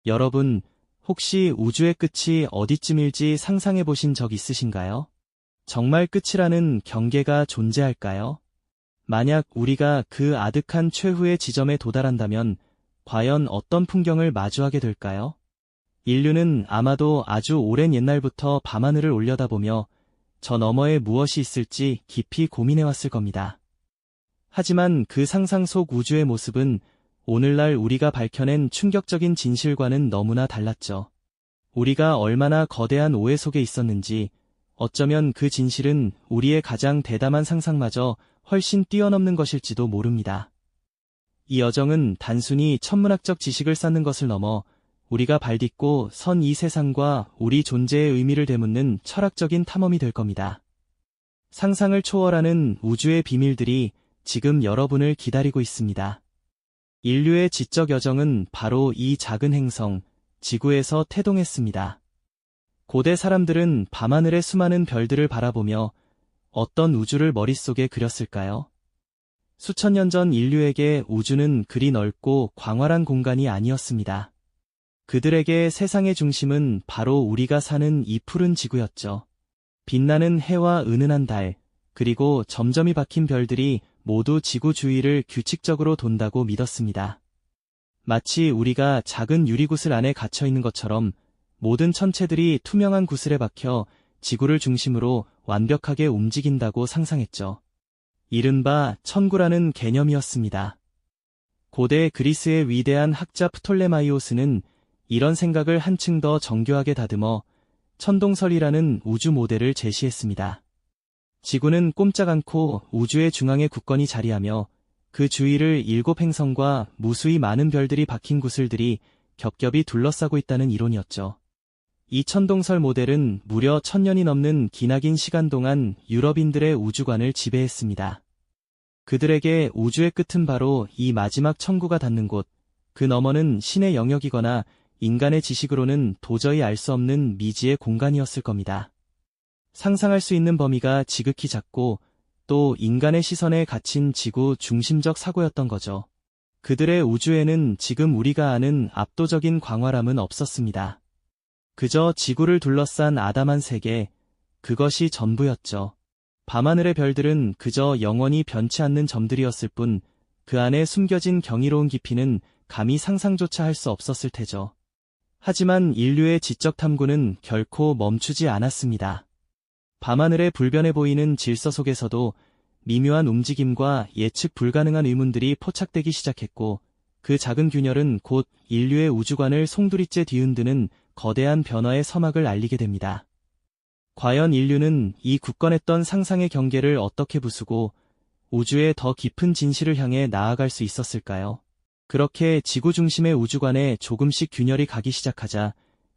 여러분, 혹시 우주의 끝이 어디쯤일지 상상해 보신 적 있으신가요? 정말 끝이라는 경계가 존재할까요? 만약 우리가 그 아득한 최후의 지점에 도달한다면 과연 어떤 풍경을 마주하게 될까요? 인류는 아마도 아주 오랜 옛날부터 밤하늘을 올려다보며 저 너머에 무엇이 있을지 깊이 고민해왔을 겁니다. 하지만 그 상상 속 우주의 모습은 오늘날 우리가 밝혀낸 충격적인 진실과는 너무나 달랐죠. 우리가 얼마나 거대한 오해 속에 있었는지, 어쩌면 그 진실은 우리의 가장 대담한 상상마저 훨씬 뛰어넘는 것일지도 모릅니다. 이 여정은 단순히 천문학적 지식을 쌓는 것을 넘어 우리가 발딛고 선 이 세상과 우리 존재의 의미를 되묻는 철학적인 탐험이 될 겁니다. 상상을 초월하는 우주의 비밀들이 지금 여러분을 기다리고 있습니다. 인류의 지적 여정은 바로 이 작은 행성, 지구에서 태동했습니다. 고대 사람들은 밤하늘의 수많은 별들을 바라보며 어떤 우주를 머릿속에 그렸을까요? 수천 년 전 인류에게 우주는 그리 넓고 광활한 공간이 아니었습니다. 그들에게 세상의 중심은 바로 우리가 사는 이 푸른 지구였죠. 빛나는 해와 은은한 달, 그리고 점점이 박힌 별들이 모두 지구 주위를 규칙적으로 돈다고 믿었습니다. 마치 우리가 작은 유리구슬 안에 갇혀 있는 것처럼 모든 천체들이 투명한 구슬에 박혀 지구를 중심으로 완벽하게 움직인다고 상상했죠. 이른바 천구라는 개념이었습니다. 고대 그리스의 위대한 학자 프톨레마이오스는 이런 생각을 한층 더 정교하게 다듬어 천동설이라는 우주 모델을 제시했습니다. 지구는 꼼짝 않고 우주의 중앙에 굳건히 자리하며 그 주위를 7행성과 무수히 많은 별들이 박힌 구슬들이 겹겹이 둘러싸고 있다는 이론이었죠. 이 천동설 모델은 무려 1000년이 넘는 기나긴 시간 동안 유럽인들의 우주관을 지배했습니다. 그들에게 우주의 끝은 바로 이 마지막 천구가 닿는 곳, 그 너머는 신의 영역이거나 인간의 지식으로는 도저히 알 수 없는 미지의 공간이었을 겁니다. 상상할 수 있는 범위가 지극히 작고 또 인간의 시선에 갇힌 지구 중심적 사고였던 거죠. 그들의 우주에는 지금 우리가 아는 압도적인 광활함은 없었습니다. 그저 지구를 둘러싼 아담한 세계, 그것이 전부였죠. 밤하늘의 별들은 그저 영원히 변치 않는 점들이었을 뿐 그 안에 숨겨진 경이로운 깊이는 감히 상상조차 할 수 없었을 테죠. 하지만 인류의 지적 탐구는 결코 멈추지 않았습니다. 밤하늘에 불변해 보이는 질서 속에서도 미묘한 움직임과 예측 불가능한 의문들이 포착되기 시작했고 그 작은 균열은 곧 인류의 우주관을 송두리째 뒤흔드는 거대한 변화의 서막을 알리게 됩니다. 과연 인류는 이 굳건했던 상상의 경계를 어떻게 부수고 우주의 더 깊은 진실을 향해 나아갈 수 있었을까요? 그렇게 지구 중심의 우주관에 조금씩 균열이 가기 시작하자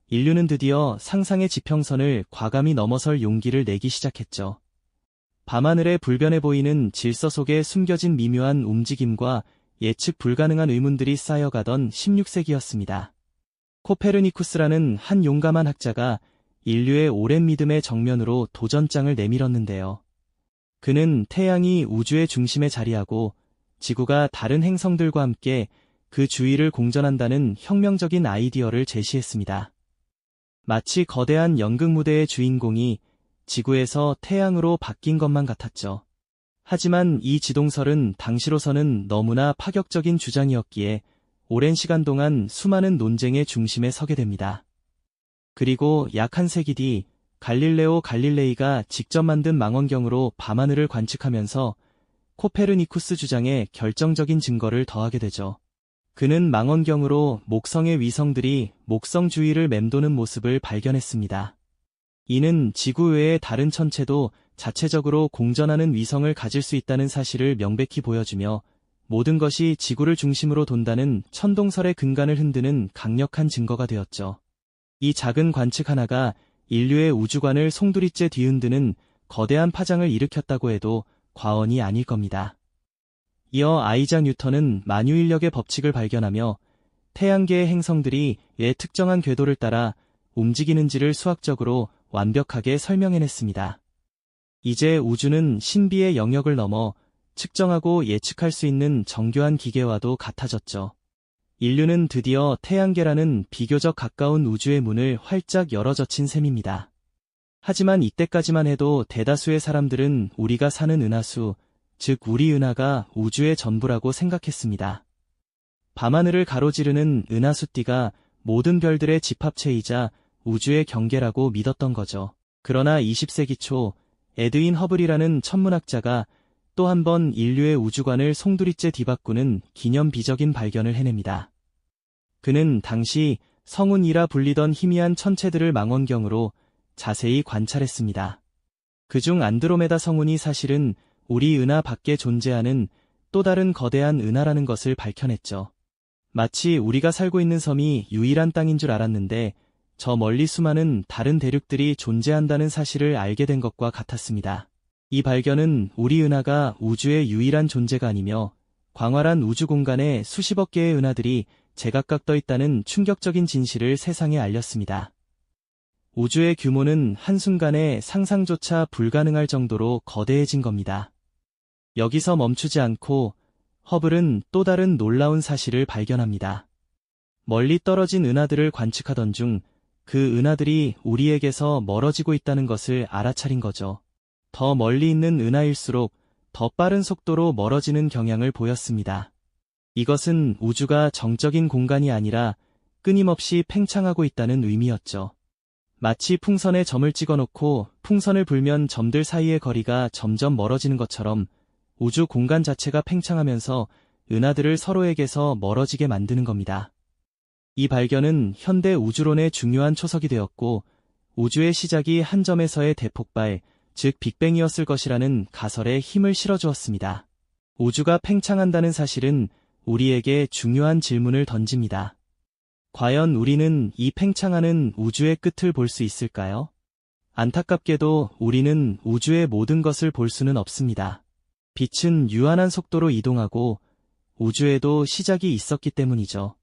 인류는 드디어 상상의 지평선을 과감히 넘어설 용기를 내기 시작했죠. 밤하늘에 불변해 보이는 질서 속에 숨겨진 미묘한 움직임과 예측 불가능한 의문들이 쌓여가던 16세기였습니다. 코페르니쿠스라는 한 용감한 학자가 인류의 오랜 믿음의 정면으로 도전장을 내밀었는데요. 그는 태양이 우주의 중심에 자리하고 지구가 다른 행성들과 함께 그 주위를 공전한다는 혁명적인 아이디어를 제시했습니다. 마치 거대한 연극 무대의 주인공이 지구에서 태양으로 바뀐 것만 같았죠. 하지만 이 지동설은 당시로서는 너무나 파격적인 주장이었기에 오랜 시간 동안 수많은 논쟁의 중심에 서게 됩니다. 그리고 약 한 세기 뒤 갈릴레오 갈릴레이가 직접 만든 망원경으로 밤하늘을 관측하면서 코페르니쿠스 주장에 결정적인 증거를 더하게 되죠. 그는 망원경으로 목성의 위성들이 목성 주위를 맴도는 모습을 발견했습니다. 이는 지구 외의 다른 천체도 자체적으로 공전하는 위성을 가질 수 있다는 사실을 명백히 보여주며 모든 것이 지구를 중심으로 돈다는 천동설의 근간을 흔드는 강력한 증거가 되었죠. 이 작은 관측 하나가 인류의 우주관을 송두리째 뒤흔드는 거대한 파장을 일으켰다고 해도 과언이 아닐 겁니다. 이어 아이작 뉴턴은 만유인력의 법칙을 발견하며 태양계의 행성들이 왜 특정한 궤도를 따라 움직이는지를 수학적으로 완벽하게 설명해냈습니다. 이제 우주는 신비의 영역을 넘어 측정하고 예측할 수 있는 정교한 기계와도 같아졌죠. 인류는 드디어 태양계라는 비교적 가까운 우주의 문을 활짝 열어젖힌 셈입니다. 하지만 이때까지만 해도 대다수의 사람들은 우리가 사는 은하수, 즉 우리 은하가 우주의 전부라고 생각했습니다. 밤하늘을 가로지르는 은하수띠가 모든 별들의 집합체이자 우주의 경계라고 믿었던 거죠. 그러나 20세기 초 에드윈 허블이라는 천문학자가 또 한 번 인류의 우주관을 송두리째 뒤바꾸는 기념비적인 발견을 해냅니다. 그는 당시 성운이라 불리던 희미한 천체들을 망원경으로 자세히 관찰했습니다. 그중 안드로메다 성운이 사실은 우리 은하 밖에 존재하는 또 다른 거대한 은하라는 것을 밝혀냈죠. 마치 우리가 살고 있는 섬이 유일한 땅인 줄 알았는데 저 멀리 수많은 다른 대륙들이 존재한다는 사실을 알게 된 것과 같았습니다. 이 발견은 우리 은하가 우주의 유일한 존재가 아니며 광활한 우주 공간에 수십억 개의 은하들이 제각각 떠 있다는 충격적인 진실을 세상에 알렸습니다. 우주의 규모는 한순간에 상상조차 불가능할 정도로 거대해진 겁니다. 여기서 멈추지 않고 허블은 또 다른 놀라운 사실을 발견합니다. 멀리 떨어진 은하들을 관측하던 중 그 은하들이 우리에게서 멀어지고 있다는 것을 알아차린 거죠. 더 멀리 있는 은하일수록 더 빠른 속도로 멀어지는 경향을 보였습니다. 이것은 우주가 정적인 공간이 아니라 끊임없이 팽창하고 있다는 의미였죠. 마치 풍선에 점을 찍어놓고 풍선을 불면 점들 사이의 거리가 점점 멀어지는 것처럼 우주 공간 자체가 팽창하면서 은하들을 서로에게서 멀어지게 만드는 겁니다. 이 발견은 현대 우주론의 중요한 초석이 되었고 우주의 시작이 한 점에서의 대폭발, 즉 빅뱅이었을 것이라는 가설에 힘을 실어주었습니다. 우주가 팽창한다는 사실은 우리에게 중요한 질문을 던집니다. 과연 우리는 이 팽창하는 우주의 끝을 볼 수 있을까요? 안타깝게도 우리는 우주의 모든 것을 볼 수는 없습니다. 빛은 유한한 속도로 이동하고 우주에도 시작이 있었기 때문이죠.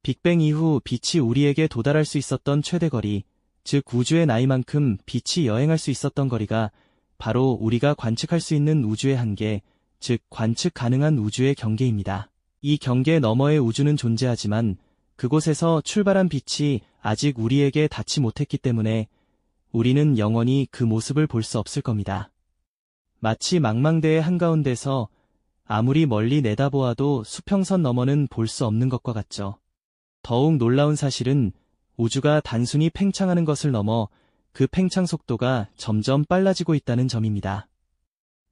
빅뱅 이후 빛이 우리에게 도달할 수 있었던 최대 거리, 즉 우주의 나이만큼 빛이 여행할 수 있었던 거리가 바로 우리가 관측할 수 있는 우주의 한계, 즉 관측 가능한 우주의 경계입니다. 이 경계 너머의 우주는 존재하지만 그곳에서 출발한 빛이 아직 우리에게 닿지 못했기 때문에 우리는 영원히 그 모습을 볼 수 없을 겁니다. 마치 망망대의 한가운데서 아무리 멀리 내다보아도 수평선 너머는 볼 수 없는 것과 같죠. 더욱 놀라운 사실은 우주가 단순히 팽창하는 것을 넘어 그 팽창 속도가 점점 빨라지고 있다는 점입니다.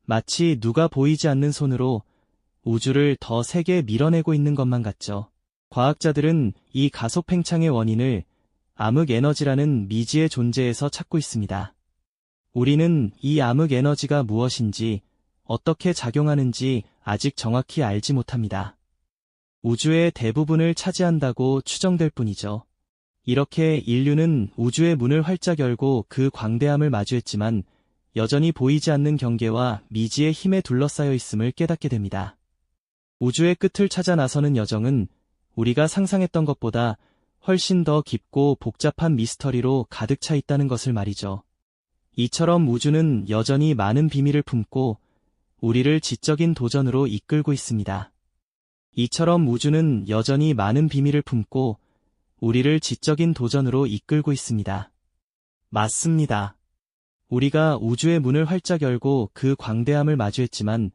마치 누가 보이지 않는 손으로 우주를 더 세게 밀어내고 있는 것만 같죠. 과학자들은 이 가속 팽창의 원인을 암흑 에너지라는 미지의 존재에서 찾고 있습니다. 우리는 이 암흑 에너지가 무엇인지, 어떻게 작용하는지 아직 정확히 알지 못합니다. 우주의 대부분을 차지한다고 추정될 뿐이죠. 이렇게 인류는 우주의 문을 활짝 열고 그 광대함을 마주했지만 여전히 보이지 않는 경계와 미지의 힘에 둘러싸여 있음을 깨닫게 됩니다. 우주의 끝을 찾아 나서는 여정은 우리가 상상했던 것보다 훨씬 더 깊고 복잡한 미스터리로 가득 차 있다는 것을 말이죠. 이처럼 우주는 여전히 많은 비밀을 품고 우리를 지적인 도전으로 이끌고 있습니다. 이처럼 우주는 여전히 많은 비밀을 품고 우리를 지적인 도전으로 이끌고 있습니다. 맞습니다. 우리가 우주의 문을 활짝 열고 그 광대함을 마주했지만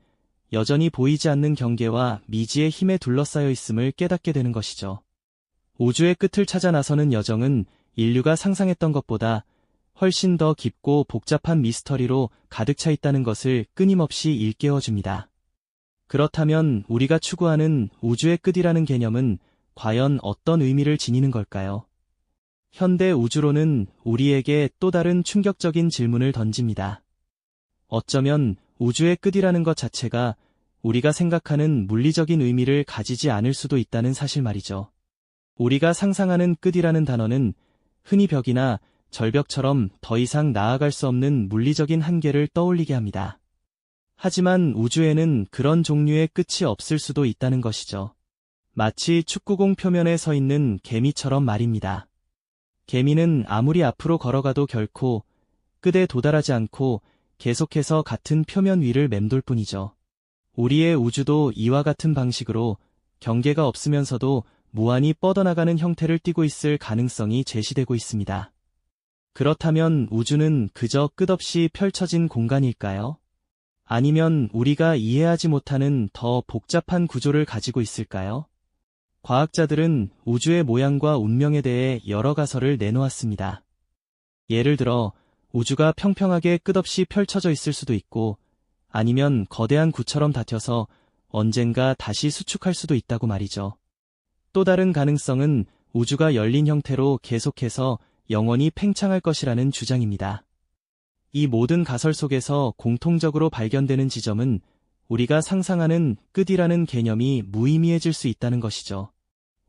여전히 보이지 않는 경계와 미지의 힘에 둘러싸여 있음을 깨닫게 되는 것이죠. 우주의 끝을 찾아 나서는 여정은 인류가 상상했던 것보다 훨씬 더 깊고 복잡한 미스터리로 가득 차 있다는 것을 끊임없이 일깨워줍니다. 그렇다면 우리가 추구하는 우주의 끝이라는 개념은 과연 어떤 의미를 지니는 걸까요? 현대 우주론은 우리에게 또 다른 충격적인 질문을 던집니다. 어쩌면 우주의 끝이라는 것 자체가 우리가 생각하는 물리적인 의미를 가지지 않을 수도 있다는 사실 말이죠. 우리가 상상하는 끝이라는 단어는 흔히 벽이나 절벽처럼 더 이상 나아갈 수 없는 물리적인 한계를 떠올리게 합니다. 하지만 우주에는 그런 종류의 끝이 없을 수도 있다는 것이죠. 마치 축구공 표면에 서 있는 개미처럼 말입니다. 개미는 아무리 앞으로 걸어가도 결코 끝에 도달하지 않고 계속해서 같은 표면 위를 맴돌 뿐이죠. 우리의 우주도 이와 같은 방식으로 경계가 없으면서도 무한히 뻗어나가는 형태를 띠고 있을 가능성이 제시되고 있습니다. 그렇다면 우주는 그저 끝없이 펼쳐진 공간일까요? 아니면 우리가 이해하지 못하는 더 복잡한 구조를 가지고 있을까요? 과학자들은 우주의 모양과 운명에 대해 여러 가설을 내놓았습니다. 예를 들어, 우주가 평평하게 끝없이 펼쳐져 있을 수도 있고, 아니면 거대한 구처럼 닫혀서 언젠가 다시 수축할 수도 있다고 말이죠. 또 다른 가능성은 우주가 열린 형태로 계속해서 영원히 팽창할 것이라는 주장입니다. 이 모든 가설 속에서 공통적으로 발견되는 지점은 우리가 상상하는 끝이라는 개념이 무의미해질 수 있다는 것이죠.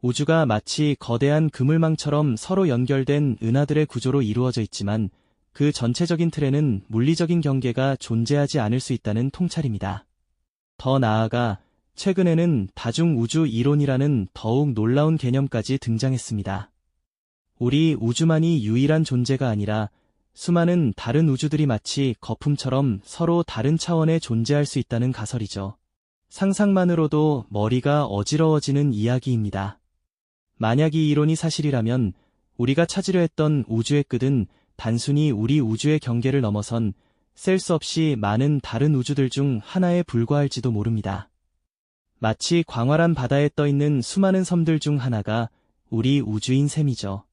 우주가 마치 거대한 그물망처럼 서로 연결된 은하들의 구조로 이루어져 있지만 그 전체적인 틀에는 물리적인 경계가 존재하지 않을 수 있다는 통찰입니다. 더 나아가 최근에는 다중우주 이론이라는 더욱 놀라운 개념까지 등장했습니다. 우리 우주만이 유일한 존재가 아니라 수많은 다른 우주들이 마치 거품처럼 서로 다른 차원에 존재할 수 있다는 가설이죠. 상상만으로도 머리가 어지러워지는 이야기입니다. 만약 이 이론이 사실이라면 우리가 찾으려 했던 우주의 끝은 단순히 우리 우주의 경계를 넘어선 셀 수 없이 많은 다른 우주들 중 하나에 불과할지도 모릅니다. 마치 광활한 바다에 떠있는 수많은 섬들 중 하나가 우리 우주인 셈이죠.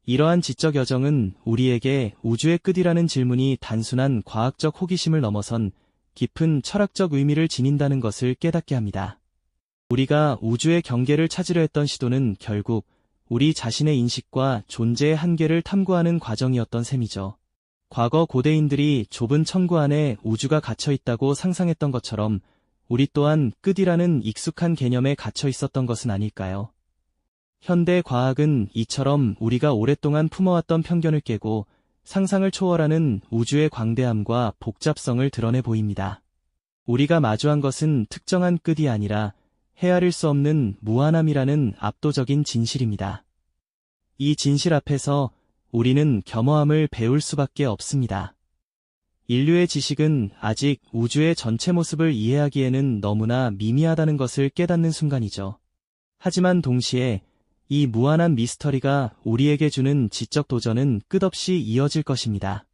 이러한 지적 여정은 우리에게 우주의 끝이라는 질문이 단순한 과학적 호기심을 넘어선 깊은 철학적 의미를 지닌다는 것을 깨닫게 합니다. 우리가 우주의 경계를 찾으려 했던 시도는 결국 우리 자신의 인식과 존재의 한계를 탐구하는 과정이었던 셈이죠. 과거 고대인들이 좁은 천구 안에 우주가 갇혀 있다고 상상했던 것처럼 우리 또한 끝이라는 익숙한 개념에 갇혀 있었던 것은 아닐까요? 현대 과학은 이처럼 우리가 오랫동안 품어왔던 편견을 깨고 상상을 초월하는 우주의 광대함과 복잡성을 드러내 보입니다. 우리가 마주한 것은 특정한 끝이 아니라 헤아릴 수 없는 무한함이라는 압도적인 진실입니다. 이 진실 앞에서 우리는 겸허함을 배울 수밖에 없습니다. 인류의 지식은 아직 우주의 전체 모습을 이해하기에는 너무나 미미하다는 것을 깨닫는 순간이죠. 하지만 동시에 이 무한한 미스터리가 우리에게 주는 지적 도전은 끝없이 이어질 것입니다.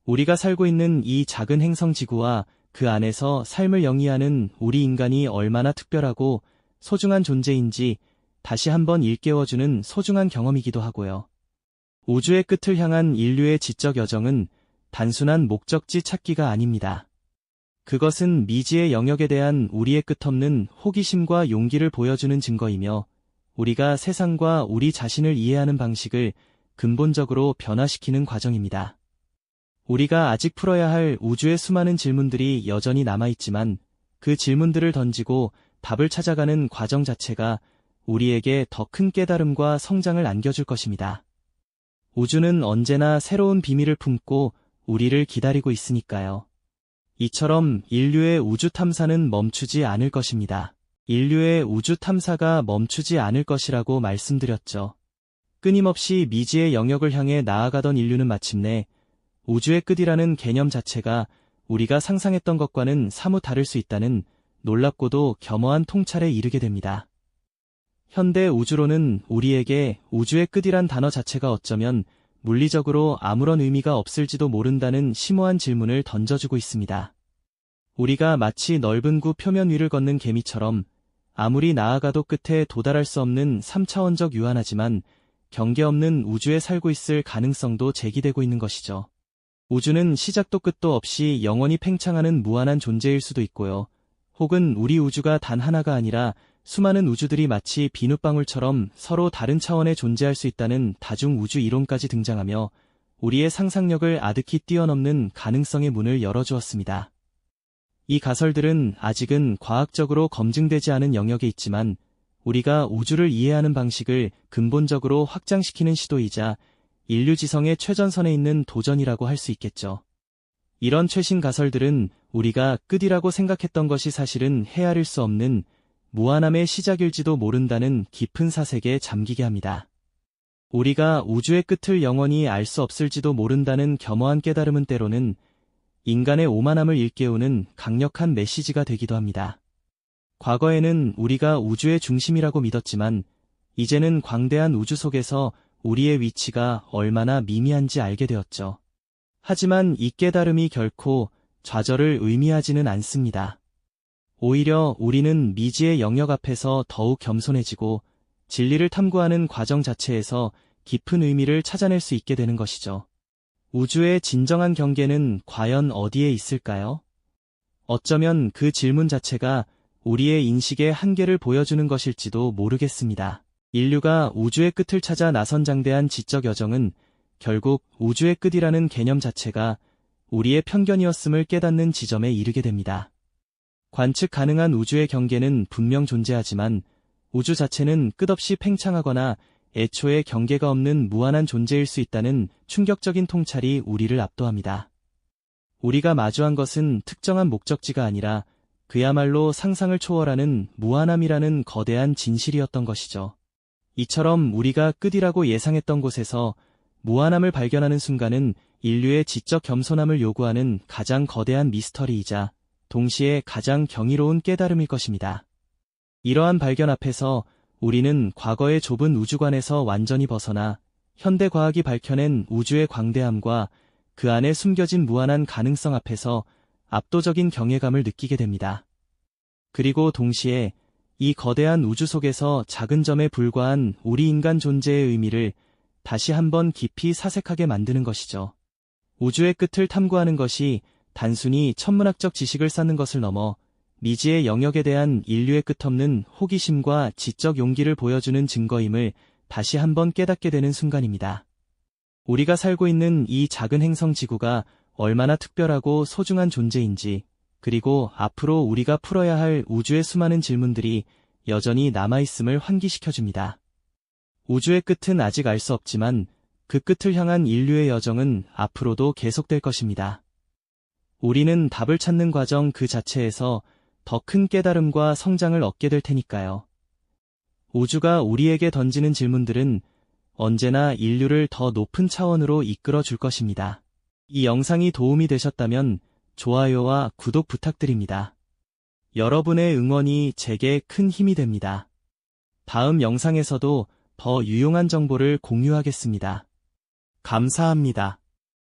우리가 살고 있는 이 작은 행성 지구와 그 안에서 삶을 영위하는 우리 인간이 얼마나 특별하고 소중한 존재인지 다시 한번 일깨워주는 소중한 경험이기도 하고요. 우주의 끝을 향한 인류의 지적 여정은 단순한 목적지 찾기가 아닙니다. 그것은 미지의 영역에 대한 우리의 끝없는 호기심과 용기를 보여주는 증거이며 우리가 세상과 우리 자신을 이해하는 방식을 근본적으로 변화시키는 과정입니다. 우리가 아직 풀어야 할 우주의 수많은 질문들이 여전히 남아있지만 그 질문들을 던지고 답을 찾아가는 과정 자체가 우리에게 더 큰 깨달음과 성장을 안겨줄 것입니다. 우주는 언제나 새로운 비밀을 품고 우리를 기다리고 있으니까요. 이처럼 인류의 우주 탐사는 멈추지 않을 것입니다. 인류의 우주 탐사가 멈추지 않을 것이라고 말씀드렸죠. 끊임없이 미지의 영역을 향해 나아가던 인류는 마침내 우주의 끝이라는 개념 자체가 우리가 상상했던 것과는 사뭇 다를 수 있다는 놀랍고도 겸허한 통찰에 이르게 됩니다. 현대 우주론은 우리에게 우주의 끝이란 단어 자체가 어쩌면 물리적으로 아무런 의미가 없을지도 모른다는 심오한 질문을 던져주고 있습니다. 우리가 마치 넓은 구 표면 위를 걷는 개미처럼 아무리 나아가도 끝에 도달할 수 없는 3차원적 유한하지만 경계 없는 우주에 살고 있을 가능성도 제기되고 있는 것이죠. 우주는 시작도 끝도 없이 영원히 팽창하는 무한한 존재일 수도 있고요. 혹은 우리 우주가 단 하나가 아니라 수많은 우주들이 마치 비눗방울처럼 서로 다른 차원에 존재할 수 있다는 다중우주 이론까지 등장하며 우리의 상상력을 아득히 뛰어넘는 가능성의 문을 열어주었습니다. 이 가설들은 아직은 과학적으로 검증되지 않은 영역에 있지만 우리가 우주를 이해하는 방식을 근본적으로 확장시키는 시도이자 인류 지성의 최전선에 있는 도전이라고 할 수 있겠죠. 이런 최신 가설들은 우리가 끝이라고 생각했던 것이 사실은 헤아릴 수 없는 무한함의 시작일지도 모른다는 깊은 사색에 잠기게 합니다. 우리가 우주의 끝을 영원히 알 수 없을지도 모른다는 겸허한 깨달음은 때로는 인간의 오만함을 일깨우는 강력한 메시지가 되기도 합니다. 과거에는 우리가 우주의 중심이라고 믿었지만 이제는 광대한 우주 속에서 우리의 위치가 얼마나 미미한지 알게 되었죠. 하지만 이 깨달음이 결코 좌절을 의미하지는 않습니다. 오히려 우리는 미지의 영역 앞에서 더욱 겸손해지고 진리를 탐구하는 과정 자체에서 깊은 의미를 찾아낼 수 있게 되는 것이죠. 우주의 진정한 경계는 과연 어디에 있을까요? 어쩌면 그 질문 자체가 우리의 인식의 한계를 보여주는 것일지도 모르겠습니다. 인류가 우주의 끝을 찾아 나선 장대한 지적 여정은 결국 우주의 끝이라는 개념 자체가 우리의 편견이었음을 깨닫는 지점에 이르게 됩니다. 관측 가능한 우주의 경계는 분명 존재하지만 우주 자체는 끝없이 팽창하거나 애초에 경계가 없는 무한한 존재일 수 있다는 충격적인 통찰이 우리를 압도합니다. 우리가 마주한 것은 특정한 목적지가 아니라 그야말로 상상을 초월하는 무한함이라는 거대한 진실이었던 것이죠. 이처럼 우리가 끝이라고 예상했던 곳에서 무한함을 발견하는 순간은 인류의 지적 겸손함을 요구하는 가장 거대한 미스터리이자 동시에 가장 경이로운 깨달음일 것입니다. 이러한 발견 앞에서 우리는 과거의 좁은 우주관에서 완전히 벗어나 현대 과학이 밝혀낸 우주의 광대함과 그 안에 숨겨진 무한한 가능성 앞에서 압도적인 경외감을 느끼게 됩니다. 그리고 동시에 이 거대한 우주 속에서 작은 점에 불과한 우리 인간 존재의 의미를 다시 한번 깊이 사색하게 만드는 것이죠. 우주의 끝을 탐구하는 것이 단순히 천문학적 지식을 쌓는 것을 넘어 미지의 영역에 대한 인류의 끝없는 호기심과 지적 용기를 보여주는 증거임을 다시 한번 깨닫게 되는 순간입니다. 우리가 살고 있는 이 작은 행성 지구가 얼마나 특별하고 소중한 존재인지, 그리고 앞으로 우리가 풀어야 할 우주의 수많은 질문들이 여전히 남아있음을 환기시켜줍니다. 우주의 끝은 아직 알 수 없지만 그 끝을 향한 인류의 여정은 앞으로도 계속될 것입니다. 우리는 답을 찾는 과정 그 자체에서 더 큰 깨달음과 성장을 얻게 될 테니까요. 우주가 우리에게 던지는 질문들은 언제나 인류를 더 높은 차원으로 이끌어 줄 것입니다. 이 영상이 도움이 되셨다면 좋아요와 구독 부탁드립니다. 여러분의 응원이 제게 큰 힘이 됩니다. 다음 영상에서도 더 유용한 정보를 공유하겠습니다. 감사합니다.